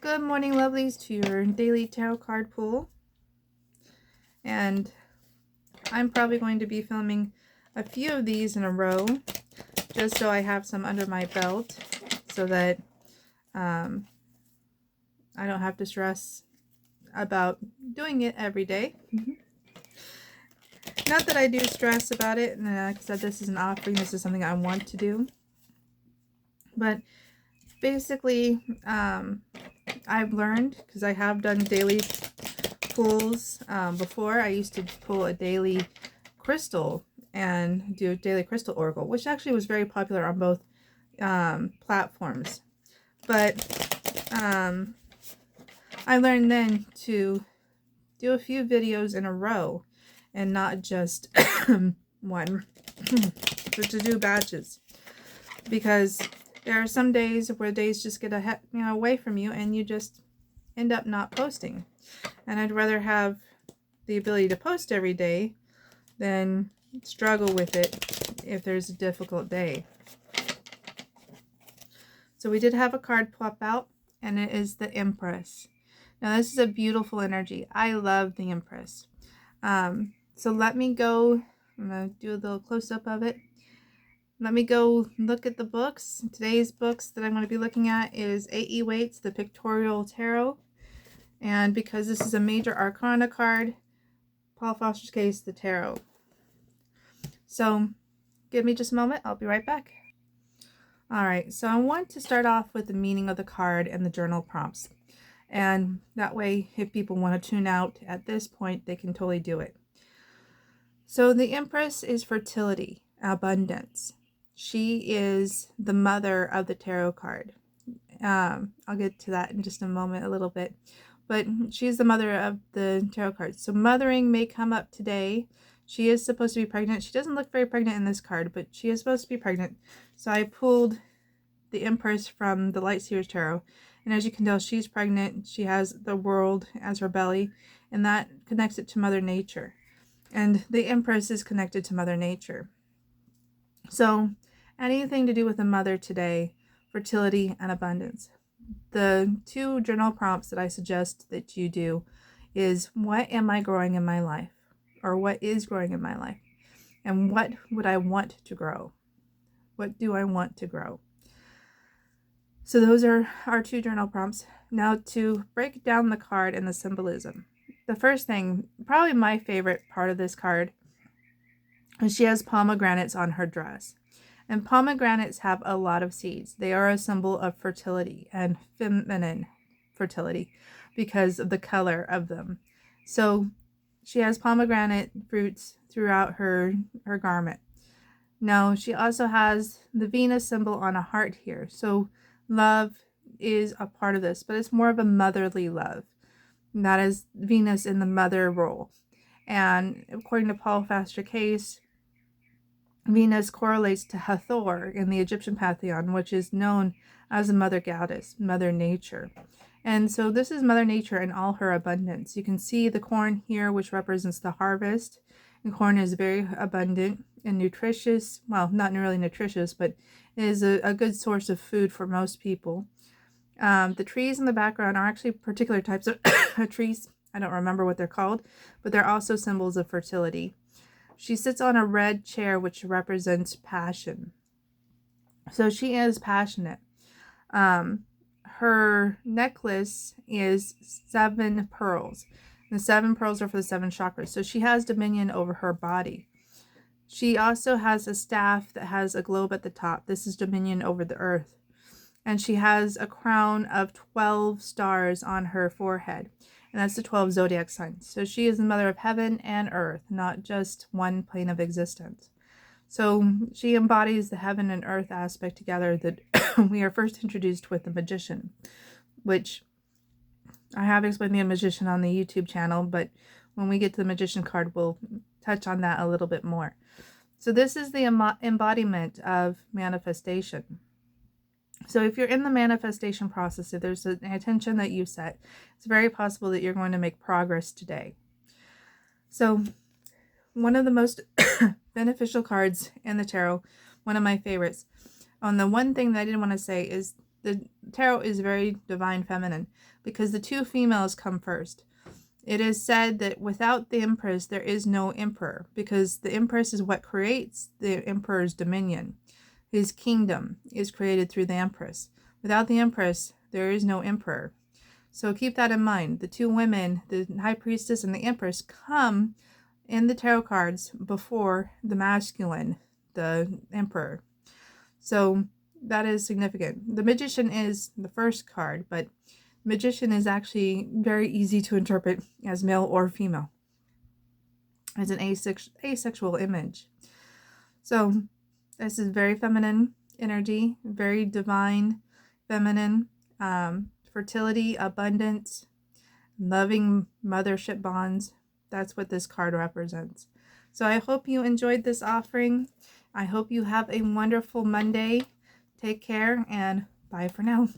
Good morning, lovelies, to your daily tarot card pull. And I'm probably going to be filming a few of these in a row, just so I have some under my belt, so that I don't have to stress about doing it every day. Not that I do stress about it, and like I said, this is an offering, this is something I want to do. But basically, I've learned, because I have done daily pulls before. I used to pull a daily crystal and do a daily crystal oracle, which actually was very popular on both platforms. But I learned then to do a few videos in a row and not just one, but to do batches, because there are some days where days just get away from you and you just end up not posting. And I'd rather have the ability to post every day than struggle with it if there's a difficult day. So we did have a card pop out, and it is the Empress. Now this is a beautiful energy. I love the Empress. So let me go, I'm going to do a little close-up of it. Let me go look at the books. Today's books that I'm going to be looking at is A.E. Waite's The Pictorial Tarot. And because this is a major arcana card, Paul Foster Case, the Tarot. So give me just a moment. I'll be right back. Alright, so I want to start off with the meaning of the card and the journal prompts. And that way, if people want to tune out at this point, they can totally do it. So the Empress is fertility, abundance. She is the mother of the tarot card. I'll get to that in just a moment, a little bit. But she's the mother of the tarot cards. So mothering may come up today. She is supposed to be pregnant. She doesn't look very pregnant in this card, but she is supposed to be pregnant. So I pulled the Empress from the Light Seers Tarot. And as you can tell, she's pregnant. She has the world as her belly. And that connects it to Mother Nature. And the Empress is connected to Mother Nature. So anything to do with the mother today, fertility and abundance. The two journal prompts that I suggest that you do is, what am I growing in my life? Or what is growing in my life? And what would I want to grow? What do I want to grow? So those are our two journal prompts. Now to break down the card and the symbolism. The first thing, probably my favorite part of this card, is she has pomegranates on her dress. And pomegranates have a lot of seeds. They are a symbol of fertility and feminine fertility because of the color of them. So she has pomegranate fruits throughout her garment. Now she also has the Venus symbol on a heart here. So love is a part of this, but it's more of a motherly love. And that is Venus in the mother role. And according to Paul Foster Case, Venus correlates to Hathor in the Egyptian pantheon, which is known as the mother goddess, Mother Nature. And so this is Mother Nature in all her abundance. You can see the corn here, which represents the harvest. And corn is very abundant and nutritious. Well, not really nutritious, but it is a good source of food for most people. The trees in the background are actually particular types of trees. I don't remember what they're called, but they're also symbols of fertility. She sits on a red chair, which represents passion. So she is passionate. Her necklace is 7 pearls. The 7 pearls are for the 7 chakras. So she has dominion over her body. She also has a staff that has a globe at the top. This is dominion over the earth. And she has a crown of 12 stars on her forehead. And that's the 12 zodiac signs. So she is the mother of heaven and earth, not just one plane of existence. So she embodies the heaven and earth aspect together that we are first introduced with the Magician, which I have explained the Magician on the YouTube channel, but when we get to the Magician card, we'll touch on that a little bit more. So this is the embodiment of manifestation. So if you're in the manifestation process, if there's an intention that you set, it's very possible that you're going to make progress today. So one of the most beneficial cards in the tarot, one of my favorites. The one thing that I didn't want to say is the tarot is very divine feminine because the two females come first. It is said that without the Empress, there is no emperor, because the Empress is what creates the emperor's dominion. His kingdom is created through the Empress. Without the Empress, there is no emperor. So keep that in mind. The two women, the High Priestess and the Empress, come in the tarot cards before the masculine, the emperor. So that is significant. The Magician is the first card, but Magician is actually very easy to interpret as male or female, as an asexual image. So this is very feminine energy, very divine feminine, fertility, abundance, loving mothership bonds. That's what this card represents. So I hope you enjoyed this offering. I hope you have a wonderful Monday. Take care and bye for now.